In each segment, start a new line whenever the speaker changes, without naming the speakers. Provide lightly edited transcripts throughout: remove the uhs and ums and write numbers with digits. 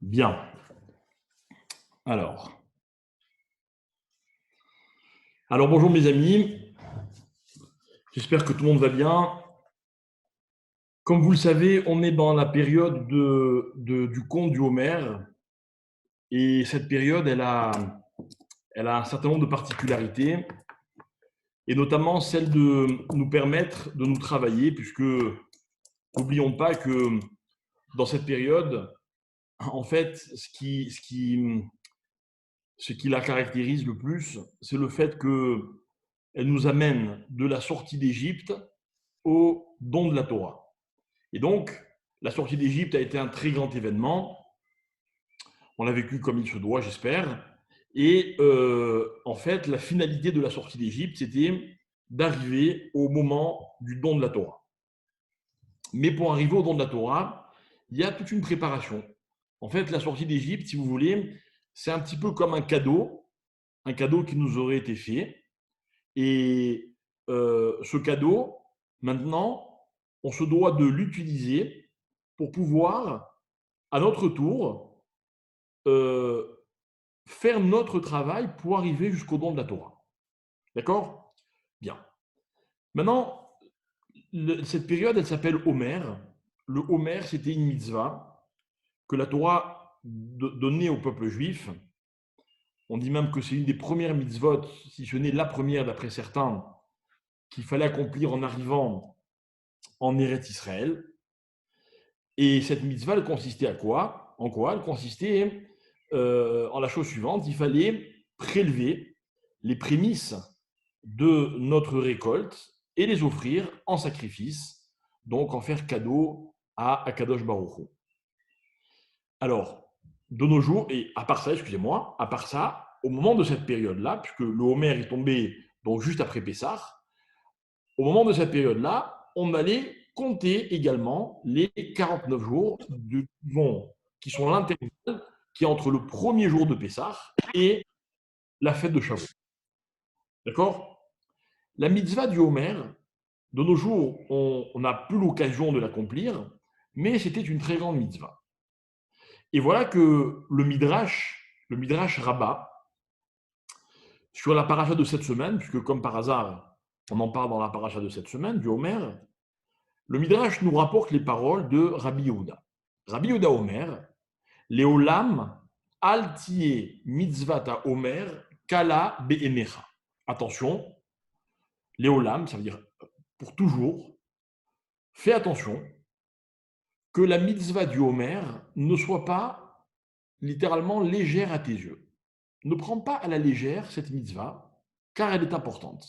Bien. Alors, bonjour mes amis. J'espère que tout le monde va bien. Comme vous le savez, on est dans la période du conte du Homère. Et cette période, elle a un certain nombre de particularités, et notamment celle de nous permettre de nous travailler, puisque n'oublions pas que dans cette période, en fait, ce qui la caractérise le plus, c'est le fait qu'elle nous amène de la sortie d'Égypte au don de la Torah. Et donc, la sortie d'Égypte a été un très grand événement. On l'a vécu comme il se doit, j'espère. Et en fait, la finalité de la sortie d'Égypte, c'était d'arriver au moment du don de la Torah. Mais pour arriver au don de la Torah, il y a toute une préparation. En fait, la sortie d'Égypte, si vous voulez, c'est un petit peu comme un cadeau qui nous aurait été fait. Et ce cadeau, maintenant, on se doit de l'utiliser pour pouvoir, à notre tour, faire notre travail pour arriver jusqu'au don de la Torah. D'accord? Bien. Maintenant, cette période, elle s'appelle Homer. Le Homer, c'était une mitzvah que la Torah donnait au peuple juif. On dit même que c'est une des premières mitzvot, si ce n'est la première d'après certains, qu'il fallait accomplir en arrivant en Eretz Israël. Et cette mitzvah, elle consistait à quoi? En quoi? Elle consistait en la chose suivante: il fallait prélever les prémices de notre récolte et les offrir en sacrifice, donc en faire cadeau à Akadosh Baruch Hu. Alors, de nos jours, et à part ça, excusez-moi, à part ça, au moment de cette période-là, puisque le Homer est tombé donc juste après Pessah, au moment de cette période-là, on allait compter également les 49 jours qui sont l'intervalle qui est entre le premier jour de Pessah et la fête de Shavuot. D'accord? La mitzvah du Homer, de nos jours, on n'a plus l'occasion de l'accomplir, mais c'était une très grande mitzvah. Et voilà que le Midrash Rabbah, sur la paracha de cette semaine, puisque comme par hasard, on en parle dans la paracha de cette semaine, du Homer, le Midrash nous rapporte les paroles de Rabbi Yehuda. Rabbi Yehuda Omer, Leolam al tiye mitzvata Omer kala be'emecha. Attention, Leolam, ça veut dire pour toujours, fais attention que la mitzvah du Homer ne soit pas littéralement légère à tes yeux. Ne prends pas à la légère cette mitzvah, car elle est importante.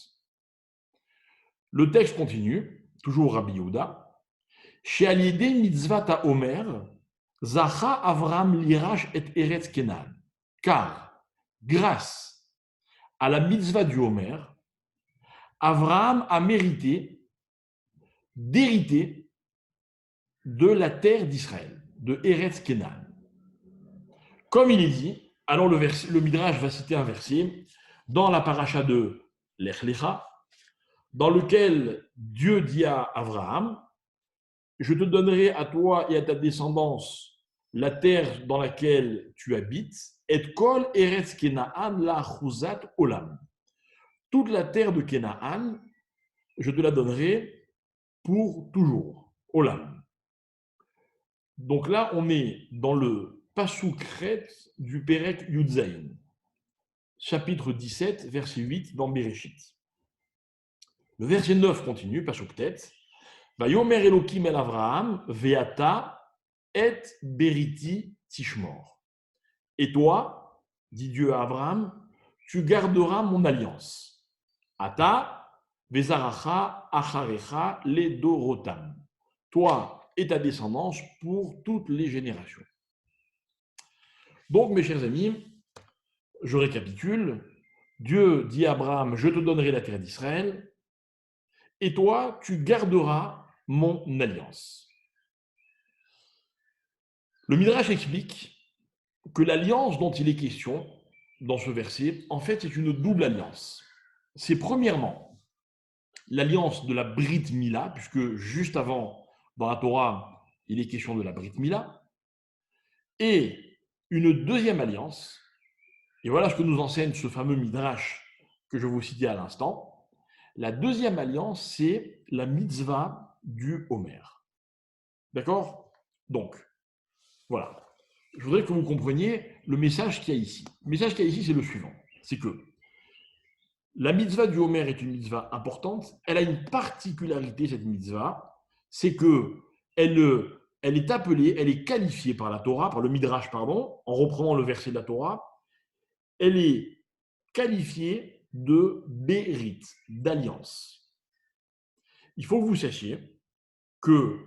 Le texte continue, toujours Rabbi Yehuda. She'aliede mitzvata Omer, Zacha Avram lirash et Eretz Kenan. Car, grâce à la mitzvah du Homer, Avraham a mérité d'hériter de la terre d'Israël, de Eretz Kenan. Comme il est dit, alors le Midrash va citer un verset dans la paracha de Lech Lecha, dans lequel Dieu dit à Avraham: je te donnerai à toi et à ta descendance la terre dans laquelle tu habites, et kol eretz Kenaan la chuzat olam. Toute la terre de Kenaan, je te la donnerai pour toujours, olam. Donc là, on est dans le Pasukret du Perek Yudzaïn, chapitre 17, verset 8 dans Bereshit. Le verset 9 continue, Pasuktet. Vayomer Elokim el Avraham, veata et beriti tishmor. Et toi, dit Dieu à Abraham, tu garderas mon alliance. Ata vezaracha acharecha ledorotam. Toi et ta descendance pour toutes les générations. Donc, mes chers amis, je récapitule. Dieu dit à Abraham: je te donnerai la terre d'Israël, et toi, tu garderas mon alliance. Le Midrash explique que l'alliance dont il est question dans ce verset, en fait, c'est une double alliance. C'est premièrement l'alliance de la Brit Mila, puisque juste avant, dans la Torah, il est question de la Brit Mila. Et une deuxième alliance. Et voilà ce que nous enseigne ce fameux Midrash que je vous citais à l'instant. La deuxième alliance, c'est la mitzvah du Homer. D'accord? Donc, voilà. Je voudrais que vous compreniez le message qu'il y a ici. Le message qu'il y a ici, c'est le suivant. C'est que la mitzvah du Homer est une mitzvah importante. Elle a une particularité, cette mitzvah, c'est que elle est appelée, elle est qualifiée par la Torah, par le Midrash, pardon, en reprenant le verset de la Torah, elle est qualifiée de Bérit, d'alliance. Il faut que vous sachiez que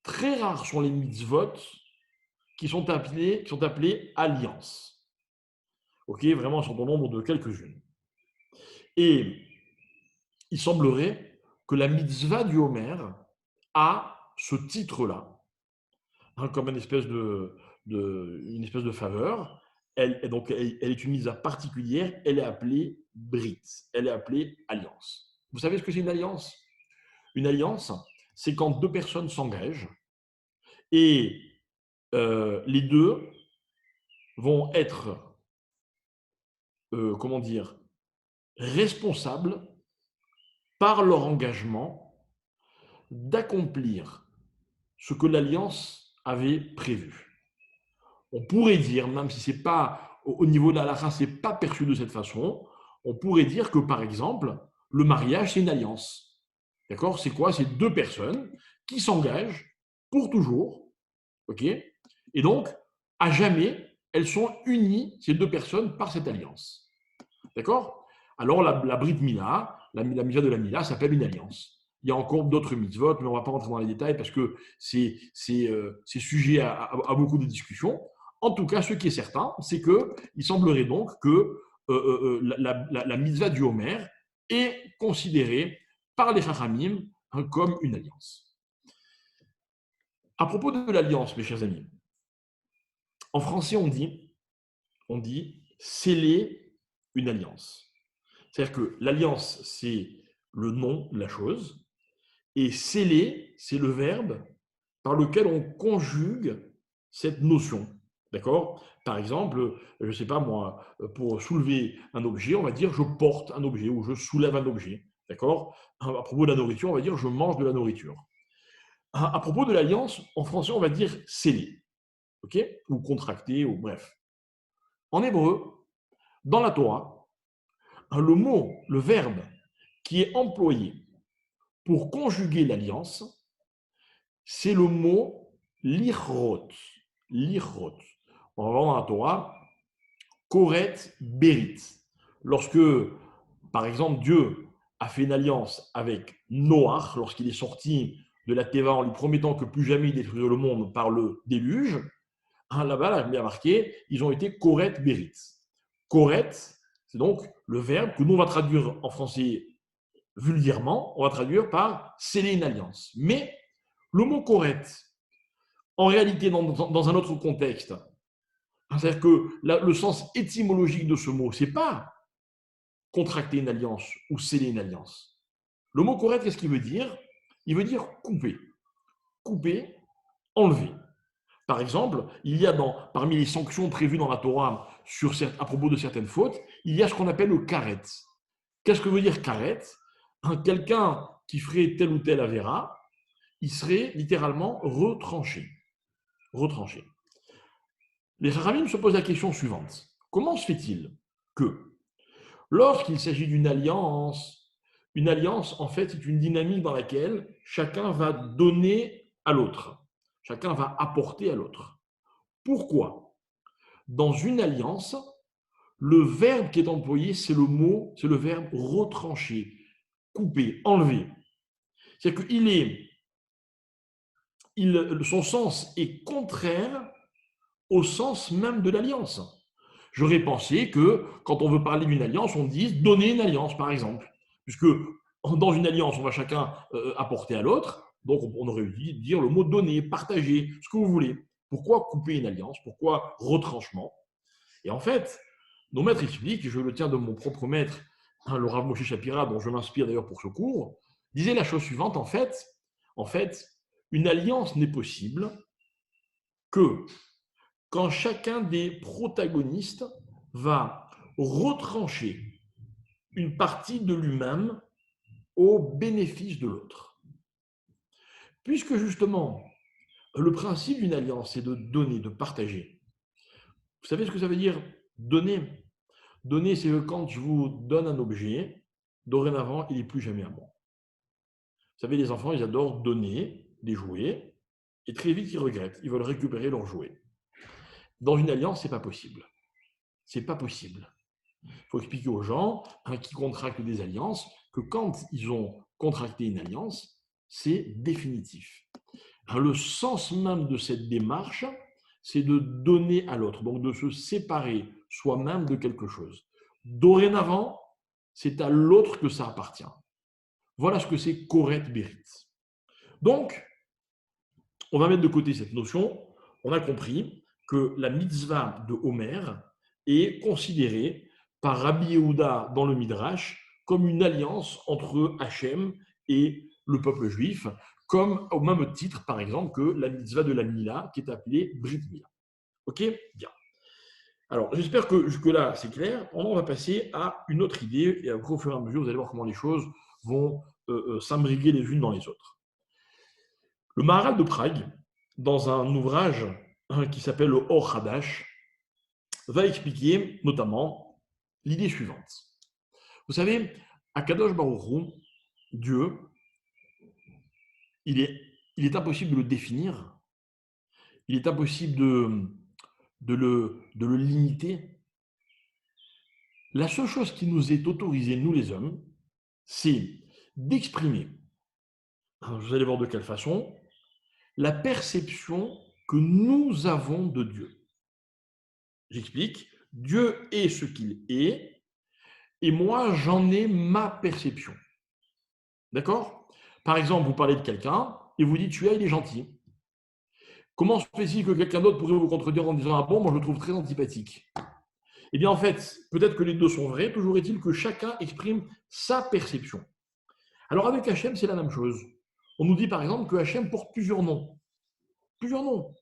très rares sont les mitzvot qui sont appelées alliances. Ok, vraiment, elles sont au nombre de quelques-unes. Et il semblerait que la mitzvah du Homer a ce titre-là, hein, comme une espèce de faveur. Elle est une mitzvah particulière, elle est appelée Brit, elle est appelée alliance. Vous savez ce que c'est une alliance? Une alliance, c'est quand deux personnes s'engagent et les deux vont être, comment dire, responsables par leur engagement d'accomplir ce que l'alliance avait prévu. On pourrait dire, même si c'est pas au niveau de la halakha, c'est pas perçu de cette façon, on pourrait dire que par exemple, le mariage c'est une alliance. D'accord? C'est quoi? C'est deux personnes qui s'engagent pour toujours, ok? Et donc, à jamais, elles sont unies, ces deux personnes, par cette alliance. D'accord? Alors, la Brit Mila, la mitzvah de la Mila, s'appelle une alliance. Il y a encore d'autres mitzvot, mais on ne va pas rentrer dans les détails parce que c'est sujet à beaucoup de discussions. En tout cas, ce qui est certain, c'est qu'il semblerait donc que la mitzvah du Homer est considérée par les Chachamim comme une alliance. À propos de l'alliance, mes chers amis, en français, on dit sceller une alliance. C'est-à-dire que l'alliance, c'est le nom de la chose, et sceller, c'est le verbe par lequel on conjugue cette notion. D'accord? Par exemple, je ne sais pas moi, pour soulever un objet, on va dire je porte un objet ou je soulève un objet. D'accord? À propos de la nourriture, on va dire je mange de la nourriture. À propos de l'alliance, en français, on va dire sceller. OK? Ou contracter, ou bref. En hébreu, dans la Torah, le mot, le verbe qui est employé pour conjuguer l'alliance, c'est le mot lichrot. Lichrot. On va voir dans la Torah, koret berit. Lorsque, par exemple, Dieu a fait une alliance avec Noach, lorsqu'il est sorti de la Teva en lui promettant que plus jamais il détruirait le monde par le déluge, là-bas, il y a marqué, ils ont été koret berit. Koret, c'est donc le verbe que nous on va traduire en français vulgairement, on va traduire par sceller une alliance. Mais le mot correct, en réalité, dans un autre contexte, c'est-à-dire que le sens étymologique de ce mot, c'est pas contracter une alliance ou sceller une alliance. Le mot correct, qu'est-ce qu'il veut dire? Il veut dire couper. Couper, enlever. Par exemple, il y a parmi les sanctions prévues dans la Torah à propos de certaines fautes, il y a ce qu'on appelle le karet. Qu'est-ce que veut dire karet? Quelqu'un qui ferait tel ou tel avéra, il serait littéralement retranché. Retranché. Les Chachamim se posent la question suivante. Comment se fait-il que, lorsqu'il s'agit d'une alliance, en fait, c'est une dynamique dans laquelle chacun va donner à l'autre, chacun va apporter à l'autre. Pourquoi? Dans une alliance, le verbe qui est employé, c'est le verbe retrancher, couper, enlever. C'est-à-dire que son sens est contraire au sens même de l'alliance. J'aurais pensé que quand on veut parler d'une alliance, on dise donner une alliance, par exemple. Puisque dans une alliance, on va chacun apporter à l'autre. Donc, on aurait dû dire le mot donner, partager, ce que vous voulez. Pourquoi couper une alliance? Pourquoi retranchement? Et en fait, nos maîtres expliquent, et je le tiens de mon propre maître, le Rav Moshe Shapira, dont je m'inspire d'ailleurs pour ce cours, disait la chose suivante, en fait, une alliance n'est possible que quand chacun des protagonistes va retrancher une partie de lui-même au bénéfice de l'autre. Puisque justement, le principe d'une alliance, c'est de donner, de partager. Vous savez ce que ça veut dire donner? Donner, c'est que quand je vous donne un objet, dorénavant, il n'est plus jamais à moi. Vous savez, les enfants, ils adorent donner des jouets et très vite, ils regrettent. Ils veulent récupérer leurs jouets. Dans une alliance, ce n'est pas possible. Ce n'est pas possible. Il faut expliquer aux gens qui contractent des alliances que quand ils ont contracté une alliance, c'est définitif. Le sens même de cette démarche, c'est de donner à l'autre, donc de se séparer soi-même de quelque chose. Dorénavant, c'est à l'autre que ça appartient. Voilà ce que c'est Koret Berit. Donc, on va mettre de côté cette notion. On a compris que la mitzvah de Homer est considérée par Rabbi Yehuda dans le Midrash comme une alliance entre Hachem et le peuple juif, comme au même titre, par exemple, que la mitzvah de la Mila, qui est appelée Brit Mila. Ok? Bien. Alors, j'espère que jusque-là, c'est clair. On va passer à une autre idée, et au fur et à mesure, vous allez voir comment les choses vont s'imbriguer les unes dans les autres. Le Maharal de Prague, dans un ouvrage qui s'appelle le Or Hadash, va expliquer notamment l'idée suivante. Vous savez, Akadosh Baruch Hu, Dieu, il est impossible de le définir, il est impossible de le limiter. La seule chose qui nous est autorisée, nous les hommes, c'est d'exprimer, vous allez voir de quelle façon, la perception que nous avons de Dieu. J'explique, Dieu est ce qu'il est, et moi, j'en ai ma perception. D'accord? Par exemple, vous parlez de quelqu'un, et vous dites, celui-là, il est gentil. Comment se fait-il que quelqu'un d'autre pourrait vous contredire en disant, ah bon, moi, je le trouve très antipathique? Eh bien, en fait, peut-être que les deux sont vrais, toujours est-il que chacun exprime sa perception. Alors, avec Hachem, c'est la même chose. On nous dit, par exemple, que Hachem porte plusieurs noms. Plusieurs noms.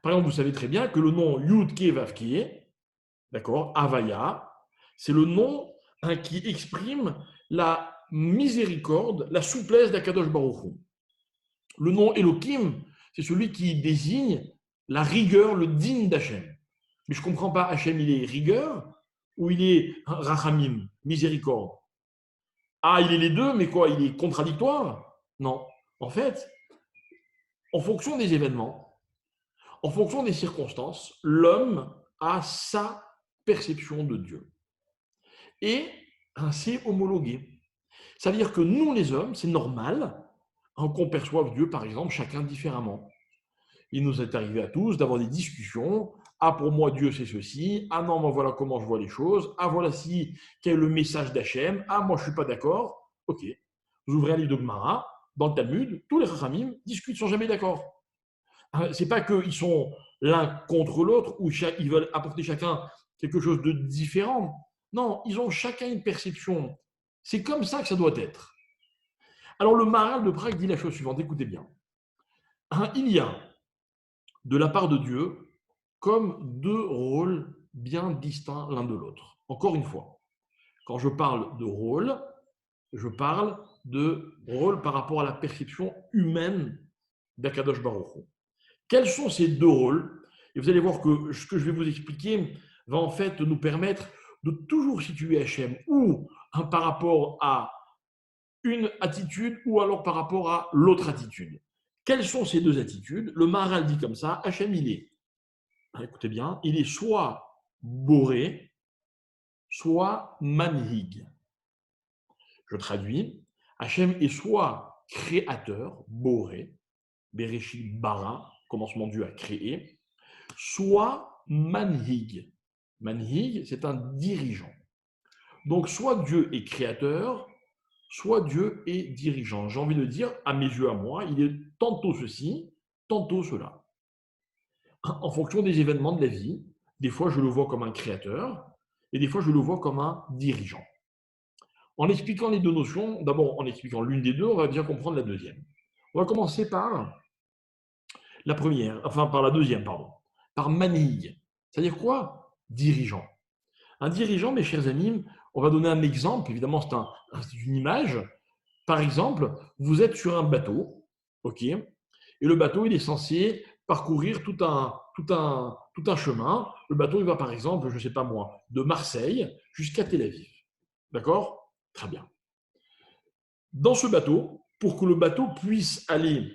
Par exemple, vous savez très bien que le nom Yud-Ke Vav-Ke, d'accord, Havaya, c'est le nom qui exprime la miséricorde, la souplesse d'Akadosh Baruch Hu. Le nom Elohim, c'est celui qui désigne la rigueur, le digne d'Hachem. Mais je ne comprends pas, Hachem, il est rigueur ou il est rachamim, miséricorde? Ah, il est les deux, mais quoi, il est contradictoire? Non. En fait, en fonction des événements, en fonction des circonstances, l'homme a sa perception de Dieu. Et c'est homologué. Ça veut dire que nous, les hommes, c'est normal qu'on perçoive Dieu, par exemple, chacun différemment. Il nous est arrivé à tous d'avoir des discussions. Ah, pour moi, Dieu, c'est ceci. Ah non, moi, voilà comment je vois les choses. Ah, voilà quel est le message d'Hachem. Ah, moi, je ne suis pas d'accord. Ok. Vous ouvrez un livre de Gemara, dans le Talmud, tous les Chachamim discutent, ne sont jamais d'accord. Ce n'est pas qu'ils sont l'un contre l'autre ou ils veulent apporter chacun quelque chose de différent. Non, ils ont chacun une perception. C'est comme ça que ça doit être. Alors, le Maharal de Prague dit la chose suivante, écoutez bien. Il y a, de la part de Dieu, comme deux rôles bien distincts l'un de l'autre. Encore une fois, quand je parle de rôle, je parle de rôle par rapport à la perception humaine d'Akadosh Baruch Hu. Quels sont ces deux rôles? Et vous allez voir que ce que je vais vous expliquer va en fait nous permettre de toujours situer Hachem ou par rapport à une attitude ou alors par rapport à l'autre attitude. Quelles sont ces deux attitudes? Le Maharal dit comme ça, Hachem il est, écoutez bien, il est soit boré, soit manhig. Je traduis, Hachem est soit créateur, boré, Bereshit bara, commencement Dieu a créé, soit manhig. Manhig, c'est un dirigeant. Donc, soit Dieu est créateur, soit Dieu est dirigeant. J'ai envie de dire, à mes yeux, à moi, il est tantôt ceci, tantôt cela. En fonction des événements de la vie, des fois, je le vois comme un créateur, et des fois, je le vois comme un dirigeant. En expliquant les deux notions, d'abord en expliquant l'une des deux, on va bien comprendre la deuxième. On va commencer par la première, enfin par la deuxième, pardon. par manhig. C'est-à-dire quoi? Dirigeant. Un dirigeant, mes chers amis, on va donner un exemple, évidemment c'est une image. Par exemple, vous êtes sur un bateau, ok, et le bateau il est censé parcourir tout un chemin. Le bateau il va par exemple, je ne sais pas moi, de Marseille jusqu'à Tel Aviv. D'accord? Très bien. Dans ce bateau, pour que le bateau puisse aller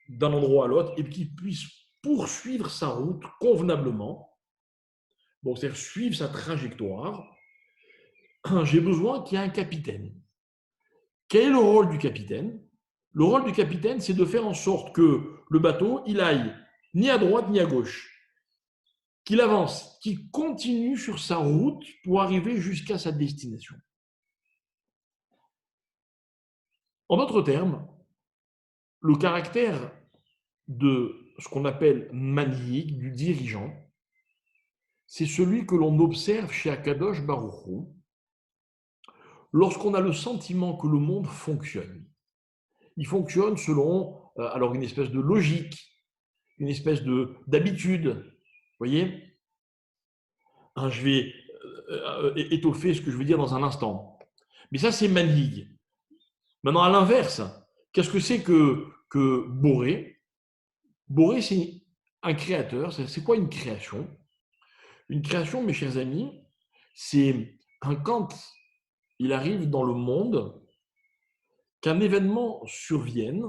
d'un endroit à l'autre et qu'il puisse poursuivre sa route convenablement, donc c'est-à-dire suivre sa trajectoire, j'ai besoin qu'il y ait un capitaine. Quel est le rôle du capitaine? Le rôle du capitaine, c'est de faire en sorte que le bateau, il aille ni à droite ni à gauche, qu'il avance, qu'il continue sur sa route pour arriver jusqu'à sa destination. En d'autres termes, le caractère de ce qu'on appelle manhic, du dirigeant, c'est celui que l'on observe chez Akadosh Baruch Hu lorsqu'on a le sentiment que le monde fonctionne. Il fonctionne selon alors une espèce de logique, une espèce d'habitude. Vous voyez, je vais étoffer ce que je veux dire dans un instant. Mais ça, c'est manhig. Maintenant, à l'inverse, qu'est-ce que c'est que Boré? Boré, c'est un créateur. C'est quoi une création? Une création, mes chers amis, c'est quand il arrive dans le monde qu'un événement survienne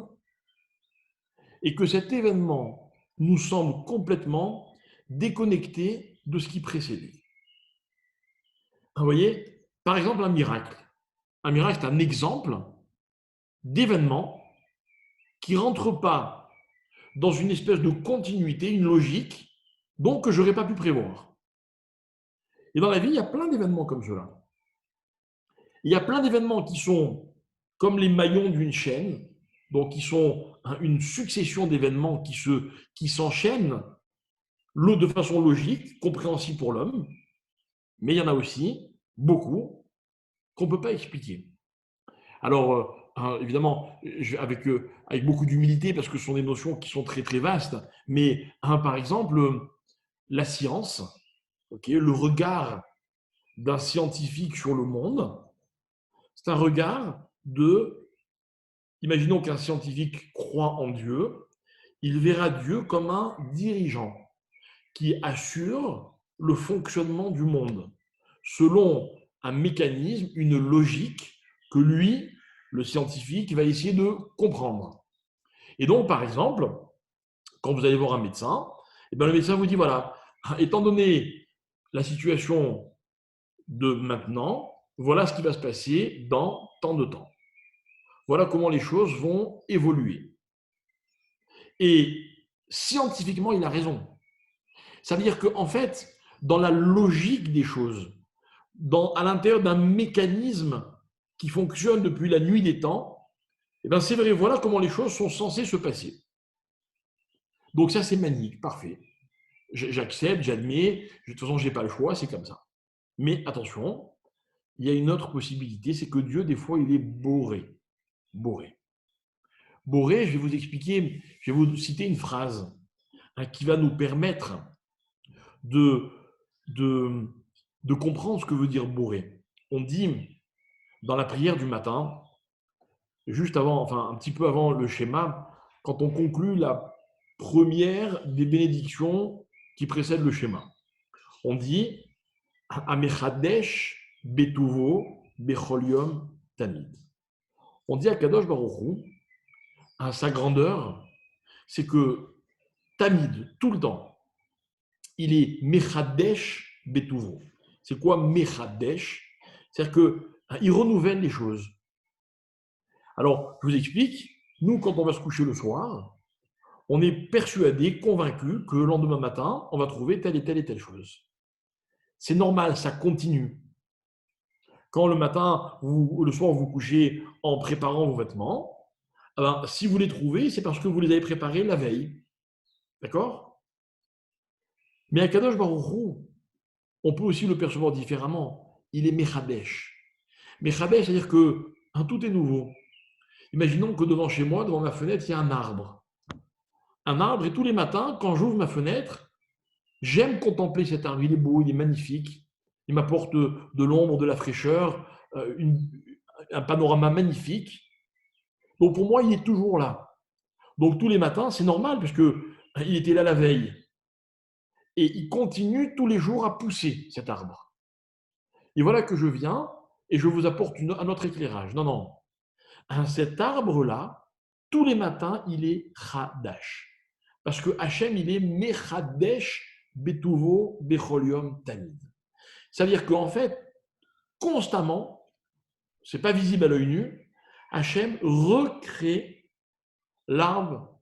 et que cet événement nous semble complètement déconnecté de ce qui précédait. Vous voyez, par exemple, un miracle. Un miracle, c'est un exemple d'événement qui ne rentre pas dans une espèce de continuité, une logique, donc que je n'aurais pas pu prévoir. Et dans la vie, il y a plein d'événements comme cela. Il y a plein d'événements qui sont comme les maillons d'une chaîne, donc qui sont une succession d'événements qui s'enchaînent de façon logique, compréhensible pour l'homme, mais il y en a aussi beaucoup qu'on ne peut pas expliquer. Alors, évidemment, avec beaucoup d'humilité, parce que ce sont des notions qui sont très, très vastes, mais par exemple, la science, le regard d'un scientifique sur le monde, c'est un regard imaginons qu'un scientifique croit en Dieu, il verra Dieu comme un dirigeant qui assure le fonctionnement du monde selon un mécanisme, une logique que lui, le scientifique, va essayer de comprendre. Et donc, par exemple, quand vous allez voir un médecin, le médecin vous dit, voilà, étant donné la situation de maintenant, voilà ce qui va se passer dans tant de temps. Voilà comment les choses vont évoluer. Et scientifiquement, il a raison. Ça veut dire qu'en fait, dans la logique des choses, à l'intérieur d'un mécanisme qui fonctionne depuis la nuit des temps, c'est vrai, voilà comment les choses sont censées se passer. Donc ça, c'est magnifique, parfait. J'accepte, j'admets, de toute façon, je n'ai pas le choix, c'est comme ça. Mais attention, il y a une autre possibilité, c'est que Dieu, des fois, il est boré. Boré. Boré, je vais vous expliquer, je vais vous citer une phrase qui va nous permettre de comprendre ce que veut dire boré. On dit dans la prière du matin, juste avant, enfin un petit peu avant le schéma, quand on conclut la première des bénédictions qui précèdent le schéma. On dit Amechadesh Betuvo Becholium Tamid. On dit à Kadosh Baruch Hu, à sa grandeur, c'est que Tamid, tout le temps, il est Mechadesh Betuvo. C'est quoi Mechadesh? C'est-à-dire qu'il renouvelle les choses. Alors, je vous explique, nous, quand on va se coucher le soir, on est persuadé, convaincu que le lendemain matin, on va trouver telle et telle chose. C'est normal, ça continue. Quand le matin, le soir, vous vous couchez en préparant vos vêtements, si vous les trouvez, c'est parce que vous les avez préparés la veille. D'accord? Mais à Kadosh Baruch Hu, on peut aussi le percevoir différemment. Il est Mechadesh. Mechadesh, c'est-à-dire que tout est nouveau. Imaginons que devant chez moi, devant ma fenêtre, il y a un arbre. Un arbre, et tous les matins, quand j'ouvre ma fenêtre, J'aime contempler cet arbre, il est beau, il est magnifique, il m'apporte de l'ombre, de la fraîcheur, un panorama magnifique. Donc pour moi, il est toujours là. Donc tous les matins, c'est normal puisque il était là la veille. Et il continue tous les jours à pousser, cet arbre. Et voilà que je viens et je vous apporte un autre éclairage. Non, non. Cet arbre-là, tous les matins, il est Chadash. Parce que Hachem, il est Mechadesh Betuvo Becholium Tamid. Ça veut dire qu'en fait, constamment, ce n'est pas visible à l'œil nu, Hachem recrée l'arbre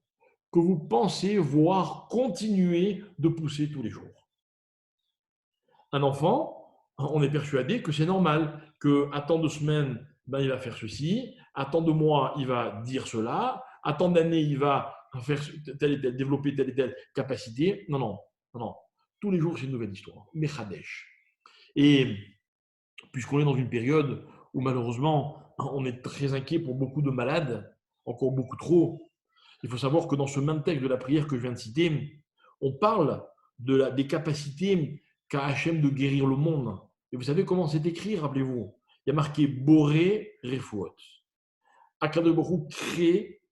que vous pensez voir continuer de pousser tous les jours. Un enfant, on est persuadé que c'est normal, qu'à tant de semaines, ben, il va faire ceci, à tant de mois, il va dire cela, à tant d'années, il va faire telle et telle, développer telle et telle capacité. Non, non, non, non. Tous les jours, c'est une nouvelle histoire. Mechadesh. Et puisqu'on est dans une période où malheureusement, on est très inquiet pour beaucoup de malades, encore beaucoup trop. Il faut savoir que dans ce même texte de la prière que je viens de citer, on parle des capacités qu'a Hachem de guérir le monde. Et vous savez comment c'est écrit, rappelez-vous. Il y a marqué Boré Refuot. Akadosh Baruch Hu crée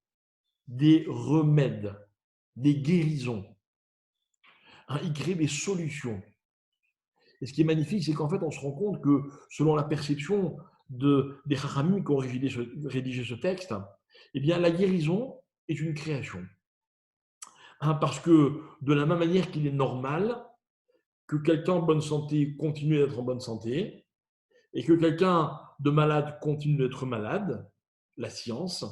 des remèdes, des guérisons. Il crée des solutions. Et ce qui est magnifique, c'est qu'en fait, on se rend compte que selon la perception des Chachamim qui ont rédigé ce texte, eh bien, la guérison est une création. Parce que de la même manière qu'il est normal que quelqu'un en bonne santé continue d'être en bonne santé et que quelqu'un de malade continue d'être malade, la science,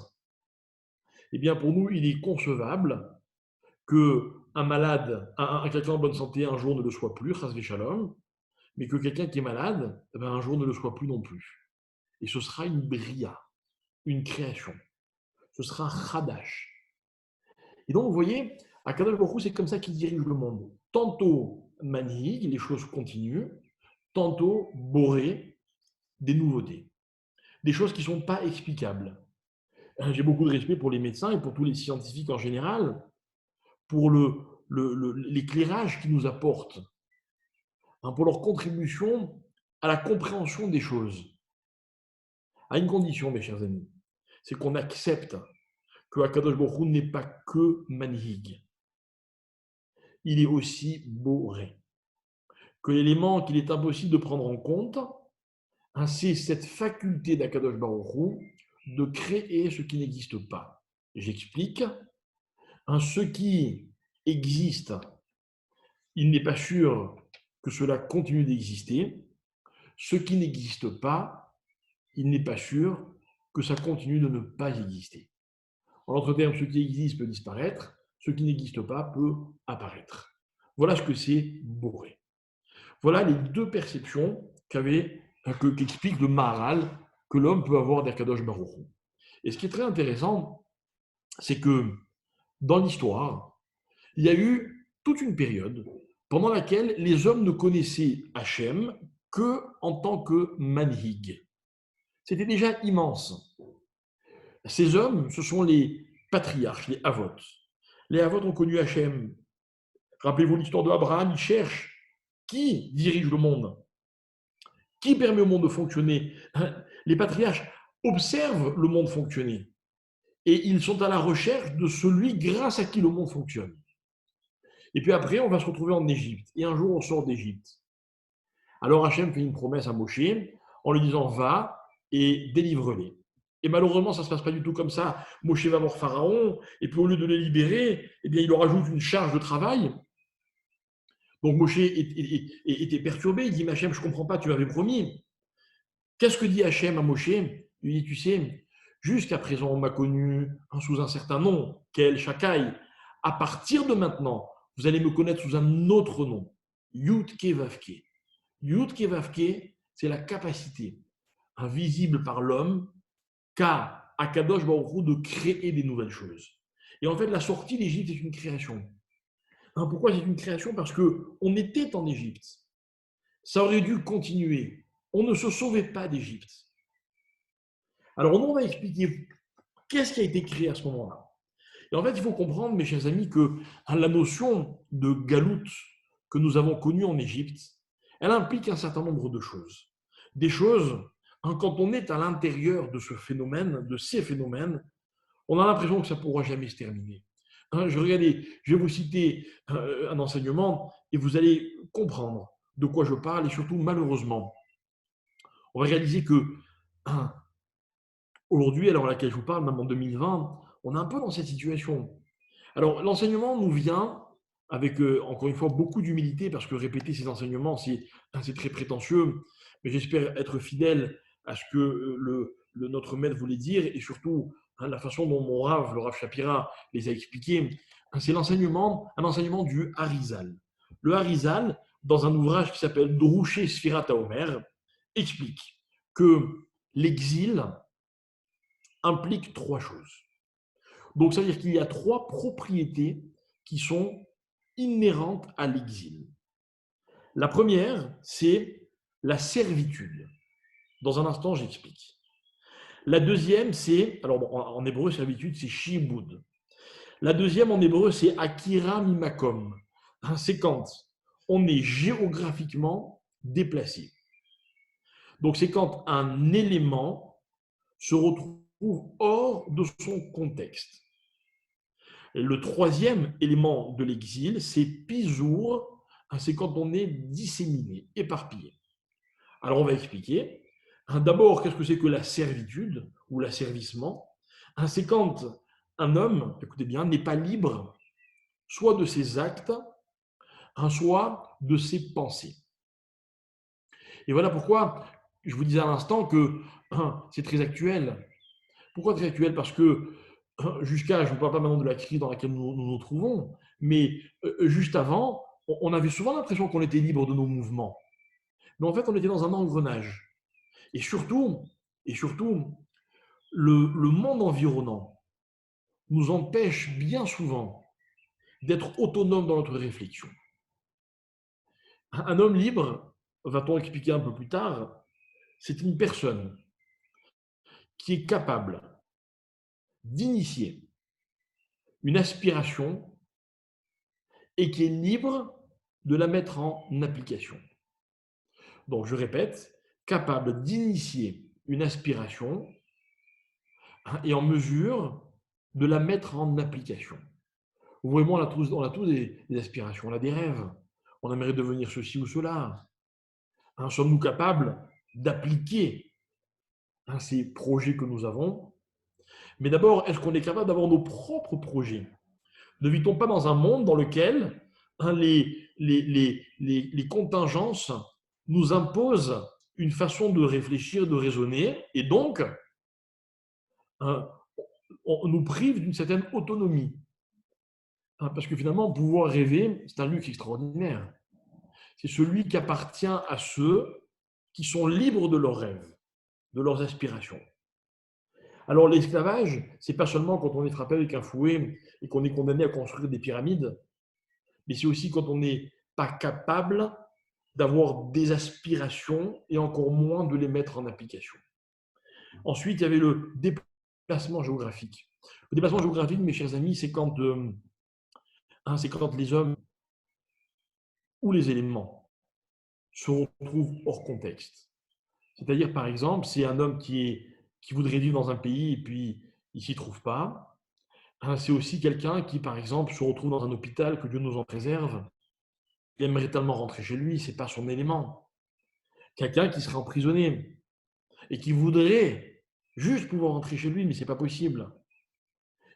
eh bien pour nous, il est concevable qu'un malade, quelqu'un en bonne santé un jour ne le soit plus, chas v'shalom, mais que quelqu'un qui est malade, eh bien, un jour ne le soit plus non plus. Et ce sera une bria, une création. Ce sera un chadash. Et donc, vous voyez, à Kadosh Baruch Hu, c'est comme ça qu'il dirige le monde. Tantôt manhig, les choses continuent, tantôt boré, des nouveautés. Des choses qui ne sont pas explicables. J'ai beaucoup de respect pour les médecins et pour tous les scientifiques en général, pour l'éclairage qu'ils nous apportent, pour leur contribution à la compréhension des choses. À une condition, mes chers amis, c'est qu'on accepte que Akadosh Baruch Hu n'est pas que manhig. Il est aussi boré. Que l'élément qu'il est impossible de prendre en compte, c'est cette faculté d'Akadosh Baruch Hu de créer ce qui n'existe pas. J'explique. Ce qui existe, il n'est pas sûr que cela continue d'exister. Ce qui n'existe pas, il n'est pas sûr que ça continue de ne pas exister. En d'autres termes, ce qui existe peut disparaître, ce qui n'existe pas peut apparaître. Voilà ce que c'est Boré. Voilà les deux perceptions qu'explique le Maharal que l'homme peut avoir d'Akadosh Baruch Hu. Et ce qui est très intéressant, c'est que dans l'histoire, il y a eu toute une période pendant laquelle les hommes ne connaissaient Hachem que en tant que manhig. C'était déjà immense. Ces hommes, ce sont les patriarches, les Avot. Les Avot ont connu Hachem. Rappelez-vous l'histoire de Abraham, il cherche qui dirige le monde, qui permet au monde de fonctionner. Les patriarches observent le monde fonctionner et ils sont à la recherche de celui grâce à qui le monde fonctionne. Et puis après, on va se retrouver en Égypte. Et un jour, on sort d'Égypte. Alors Hachem fait une promesse à Moshe en lui disant « Va et délivre-les ». Et malheureusement, ça ne se passe pas du tout comme ça. Moshe va voir Pharaon, et puis au lieu de les libérer, eh bien, il leur ajoute une charge de travail. Donc Moshe était perturbé, il dit « Mais Hachem, je ne comprends pas, tu m'avais promis ». Qu'est-ce que dit Hachem à Moshe? Il lui dit « Tu sais, jusqu'à présent, on m'a connu sous un certain nom, Kel Shakai. À partir de maintenant, vous allez me connaître sous un autre nom, Yud-Ke Vav-Ke. Yud-Ke Vav-Ke, c'est la capacité invisible par l'homme qu'a Akadosh Baruch Hu de créer des nouvelles choses. Et en fait, la sortie d'Égypte est une création. Pourquoi c'est une création? Parce qu'on était en Égypte. Ça aurait dû continuer. On ne se sauvait pas d'Égypte. Alors, on va expliquer qu'est-ce qui a été créé à ce moment-là. Et en fait, il faut comprendre, mes chers amis, que la notion de galout que nous avons connue en Égypte, elle implique un certain nombre de choses. Des choses, quand on est à l'intérieur de ce phénomène, de ces phénomènes, on a l'impression que ça ne pourra jamais se terminer. Je vais vous citer un enseignement et vous allez comprendre de quoi je parle et surtout, malheureusement, on va réaliser que aujourd'hui, à l'heure à laquelle je vous parle, même en 2020, on est un peu dans cette situation. Alors, l'enseignement nous vient avec, encore une fois, beaucoup d'humilité, parce que répéter ces enseignements, c'est très prétentieux, mais j'espère être fidèle à ce que notre maître voulait dire, et surtout la façon dont mon Rav, le Rav Shapira, les a expliqués. C'est un enseignement du Harizal. Le Harizal, dans un ouvrage qui s'appelle Drouché Sfirat HaOmer, explique que l'exil implique trois choses. Donc, ça veut dire qu'il y a trois propriétés qui sont inhérentes à l'exil. La première, c'est la servitude. Dans un instant, j'explique. La deuxième, c'est, alors bon, en hébreu, servitude, c'est shibud. La deuxième, en hébreu, c'est akira mimakom. C'est quand on est géographiquement déplacé. Donc, c'est quand un élément se retrouve hors de son contexte. Le troisième élément de l'exil, c'est pizour, c'est quand on est disséminé, éparpillé. Alors on va expliquer. D'abord, qu'est-ce que c'est que la servitude ou l'asservissement? C'est quand un homme, écoutez bien, n'est pas libre soit de ses actes, soit de ses pensées. Et voilà pourquoi je vous disais à l'instant que c'est très actuel. Pourquoi très actuel? Parce que jusqu'à, je ne vous parle pas maintenant de la crise dans laquelle nous trouvons, mais juste avant, on avait souvent l'impression qu'on était libre de nos mouvements. Mais en fait, on était dans un engrenage. Et surtout, le monde environnant nous empêche bien souvent d'être autonome dans notre réflexion. Un homme libre, va-t-on expliquer un peu plus tard, c'est une personne qui est capable d'initier une aspiration et qui est libre de la mettre en application. Donc, je répète, capable d'initier une aspiration et en mesure de la mettre en application. Vraiment, on a tous des aspirations, on a des rêves. On aimerait devenir ceci ou cela. Sommes-nous capables d'appliquer ces projets que nous avons? Mais d'abord, est-ce qu'on est capable d'avoir nos propres projets? Ne vit-on pas dans un monde dans lequel les contingences nous imposent une façon de réfléchir, de raisonner, et donc on nous prive d'une certaine autonomie? Parce que finalement, pouvoir rêver, c'est un luxe extraordinaire. C'est celui qui appartient à ceux qui sont libres de leurs rêves, de leurs aspirations. Alors l'esclavage, c'est pas seulement quand on est frappé avec un fouet et qu'on est condamné à construire des pyramides, mais c'est aussi quand on n'est pas capable d'avoir des aspirations et encore moins de les mettre en application. Ensuite, il y avait le déplacement géographique. Le déplacement géographique, mes chers amis, c'est quand les hommes ou les éléments se retrouvent hors contexte. C'est-à-dire, par exemple, c'est un homme qui voudrait vivre dans un pays et puis il ne s'y trouve pas. C'est aussi quelqu'un qui, par exemple, se retrouve dans un hôpital, que Dieu nous en préserve. Il aimerait tellement rentrer chez lui, ce n'est pas son élément. Quelqu'un qui serait emprisonné et qui voudrait juste pouvoir rentrer chez lui, mais ce n'est pas possible.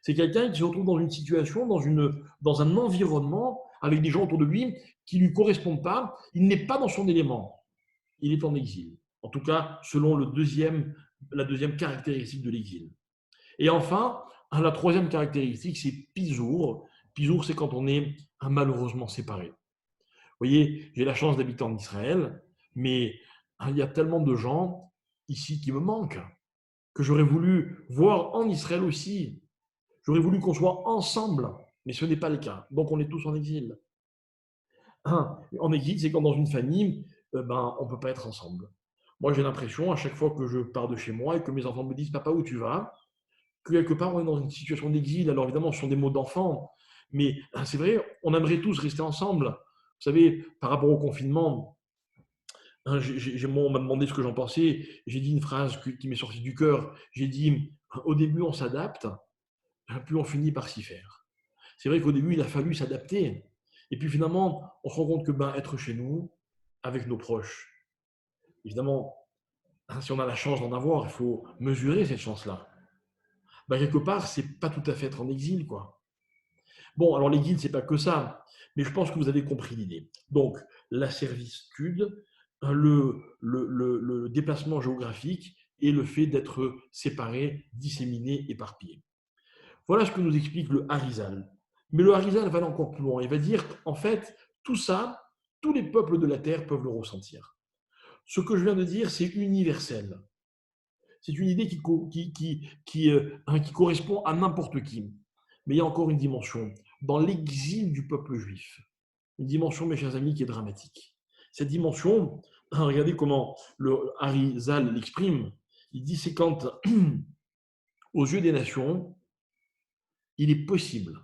C'est quelqu'un qui se retrouve dans une situation, dans un environnement, avec des gens autour de lui qui ne lui correspondent pas. Il n'est pas dans son élément. Il est en exil. En tout cas, selon la deuxième caractéristique de l'exil. Et enfin, la troisième caractéristique, c'est pizour. Pizour, c'est quand on est malheureusement séparé. Vous voyez, j'ai la chance d'habiter en Israël, mais il y a tellement de gens ici qui me manquent, que j'aurais voulu voir en Israël aussi. J'aurais voulu qu'on soit ensemble, mais ce n'est pas le cas. Donc, on est tous en exil. En exil, c'est quand dans une famille, on ne peut pas être ensemble. Moi, j'ai l'impression, à chaque fois que je pars de chez moi et que mes enfants me disent « Papa, où tu vas ?» que quelque part, on est dans une situation d'exil. Alors évidemment, ce sont des mots d'enfants, mais c'est vrai, on aimerait tous rester ensemble. savez, par rapport au confinement, hein, on m'a demandé ce que j'en pensais. J'ai dit une phrase qui m'est sortie du cœur. J'ai dit, au début, on s'adapte, puis on finit par s'y faire. C'est vrai qu'au début, il a fallu s'adapter. Et puis finalement, on se rend compte que être chez nous, avec nos proches, évidemment, hein, si on a la chance d'en avoir, il faut mesurer cette chance-là. Quelque part, c'est pas tout à fait être en exil, quoi. Bon, alors l'exil, c'est pas que ça, mais je pense que vous avez compris l'idée. Donc, la servitude, le déplacement géographique et le fait d'être séparé, disséminé, éparpillé. Voilà ce que nous explique le Harizal. Mais le Harizal va aller encore plus loin. Il va dire qu'en fait, tout ça, tous les peuples de la Terre peuvent le ressentir. Ce que je viens de dire, c'est universel. C'est une idée qui correspond à n'importe qui. Mais il y a encore une dimension. Dans l'exil du peuple juif, une dimension, mes chers amis, qui est dramatique. Cette dimension, regardez comment le Harizal l'exprime. Il dit, c'est quand, aux yeux des nations, il est possible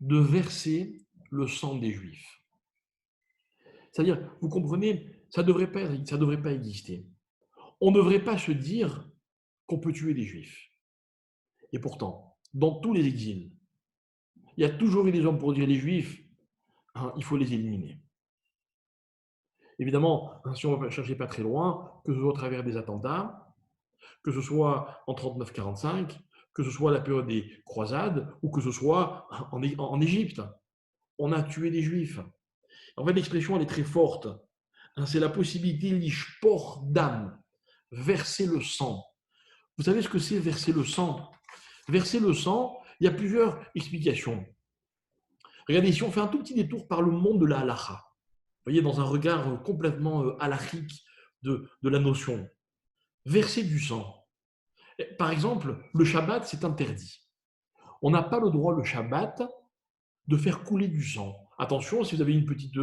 de verser le sang des Juifs. C'est-à-dire, vous comprenez, ça devrait pas exister. On ne devrait pas se dire qu'on peut tuer des Juifs. Et pourtant, dans tous les exils, il y a toujours eu des hommes pour dire les Juifs, hein, il faut les éliminer. Évidemment, si on ne chercher pas très loin, que ce soit au travers des attentats, que ce soit en 39-45, que ce soit à la période des croisades, ou que ce soit en Égypte, on a tué des Juifs. En fait, l'expression, elle est très forte. C'est la possibilité, l'ishpor d'âme, verser le sang. Vous savez ce que c'est verser le sang? Verser le sang, il y a plusieurs explications. Regardez, si on fait un tout petit détour par le monde de la halakha, vous voyez, dans un regard complètement halachique de la notion, verser du sang. Par exemple, le Shabbat, c'est interdit. On n'a pas le droit, le Shabbat, de faire couler du sang. Attention, si vous avez une petite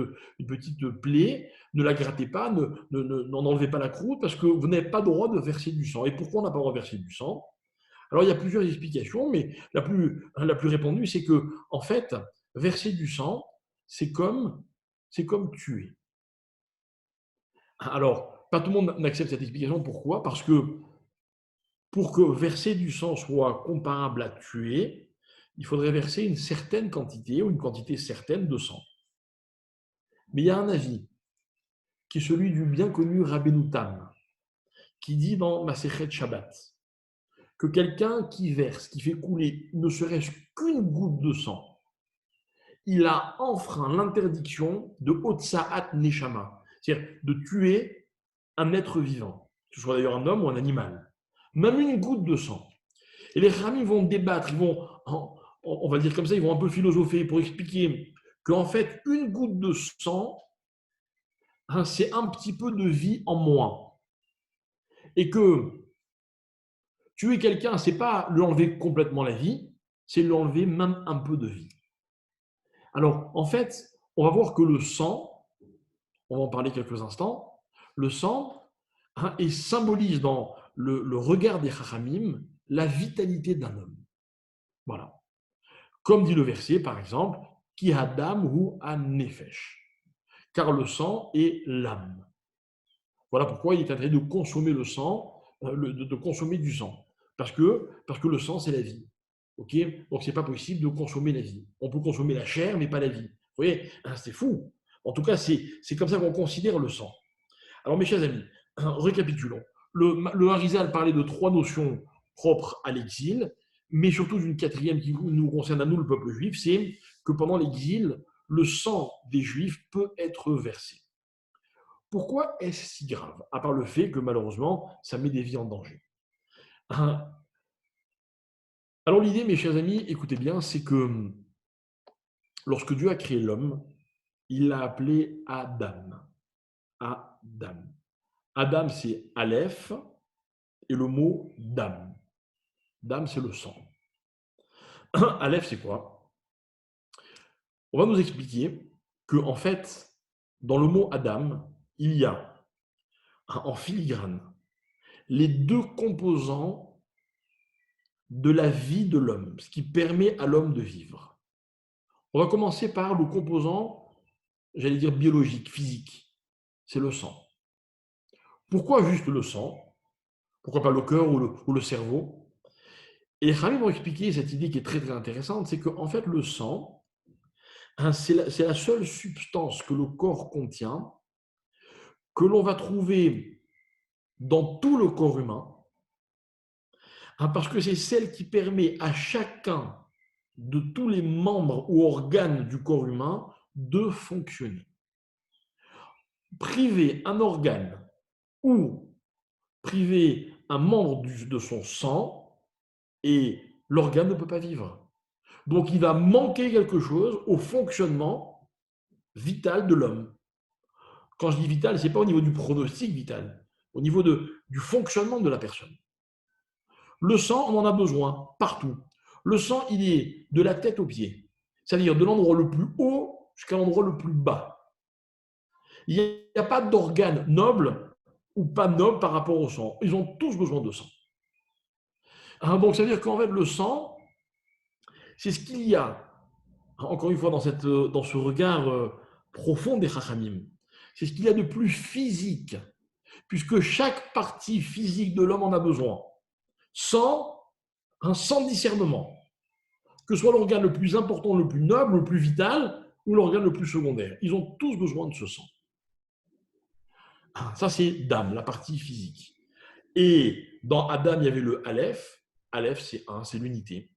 plaie, ne la grattez pas, n'en enlevez pas la croûte, parce que vous n'avez pas le droit de verser du sang. Et pourquoi on n'a pas le droit de verser du sang? Alors, il y a plusieurs explications, mais la plus répandue, c'est que, en fait, verser du sang, c'est comme tuer. Alors, pas tout le monde n'accepte cette explication. Pourquoi? Parce que pour que verser du sang soit comparable à tuer, il faudrait verser une certaine quantité ou une quantité certaine de sang. Mais il y a un avis qui est celui du bien connu Rabbeinu Tam, qui dit dans Masechet Shabbat que quelqu'un qui verse, qui fait couler ne serait-ce qu'une goutte de sang, il a enfreint l'interdiction de Otsaat Neshama, c'est-à-dire de tuer un être vivant, que ce soit d'ailleurs un homme ou un animal, même une goutte de sang. Et les Rami vont débattre, ils vont, on va le dire comme ça, ils vont un peu philosopher pour expliquer qu'en fait, une goutte de sang, c'est un petit peu de vie en moins. Et que tuer quelqu'un, c'est pas lui enlever complètement la vie, c'est lui enlever même un peu de vie. Alors, en fait, on va voir que le sang, on va en parler quelques instants, le sang et symbolise dans le regard des Chachamim la vitalité d'un homme. Voilà. Comme dit le verset, par exemple, Ki hadam hu an-nefesh, car le sang est l'âme. Voilà pourquoi il est interdit de consommer le sang, de consommer du sang. Parce que le sang, c'est la vie. Okay, donc, ce n'est pas possible de consommer la vie. On peut consommer la chair, mais pas la vie. Vous voyez, c'est fou. En tout cas, c'est comme ça qu'on considère le sang. Alors, mes chers amis, récapitulons. Le Harizal parlait de trois notions propres à l'exil, mais surtout d'une quatrième qui nous concerne à nous, le peuple juif, c'est que pendant l'exil, le sang des Juifs peut être versé. Pourquoi est-ce si grave? À part le fait que malheureusement, ça met des vies en danger. Alors l'idée, mes chers amis, écoutez bien, c'est que lorsque Dieu a créé l'homme, il l'a appelé Adam. Adam. Adam, c'est Aleph, et le mot Dam. Dam, c'est le sang. Aleph, c'est quoi? On va nous expliquer que, en fait, dans le mot Adam, il y a en filigrane les deux composants de la vie de l'homme, ce qui permet à l'homme de vivre. On va commencer par le composant j'allais dire biologique, physique, c'est le sang. Pourquoi juste le sang? Pourquoi pas le cœur ou le cerveau? Et les Khamim ont expliqué cette idée qui est très très intéressante, c'est qu'en fait le sang, hein, c'est la seule substance que le corps contient, que l'on va trouver dans tout le corps humain, hein, parce que c'est celle qui permet à chacun de tous les membres ou organes du corps humain de fonctionner. Priver un organe ou priver un membre de son sang, et l'organe ne peut pas vivre. Donc il va manquer quelque chose au fonctionnement vital de l'homme. Quand je dis vital, ce n'est pas au niveau du pronostic vital, au niveau du fonctionnement de la personne. Le sang, on en a besoin partout. Le sang, il est de la tête aux pieds, c'est-à-dire de l'endroit le plus haut jusqu'à l'endroit le plus bas. Il n'y a pas d'organe noble ou pas noble par rapport au sang. Ils ont tous besoin de sang. Donc, ça veut dire qu'en fait, le sang, c'est ce qu'il y a, encore une fois, dans ce regard profond des Chachamim, c'est ce qu'il y a de plus physique, puisque chaque partie physique de l'homme en a besoin, sans discernement, que ce soit l'organe le plus important, le plus noble, le plus vital, ou l'organe le plus secondaire. Ils ont tous besoin de ce sang. Ça, c'est Dam, la partie physique. Et dans Adam, il y avait le Aleph. Aleph, c'est un, c'est l'unité.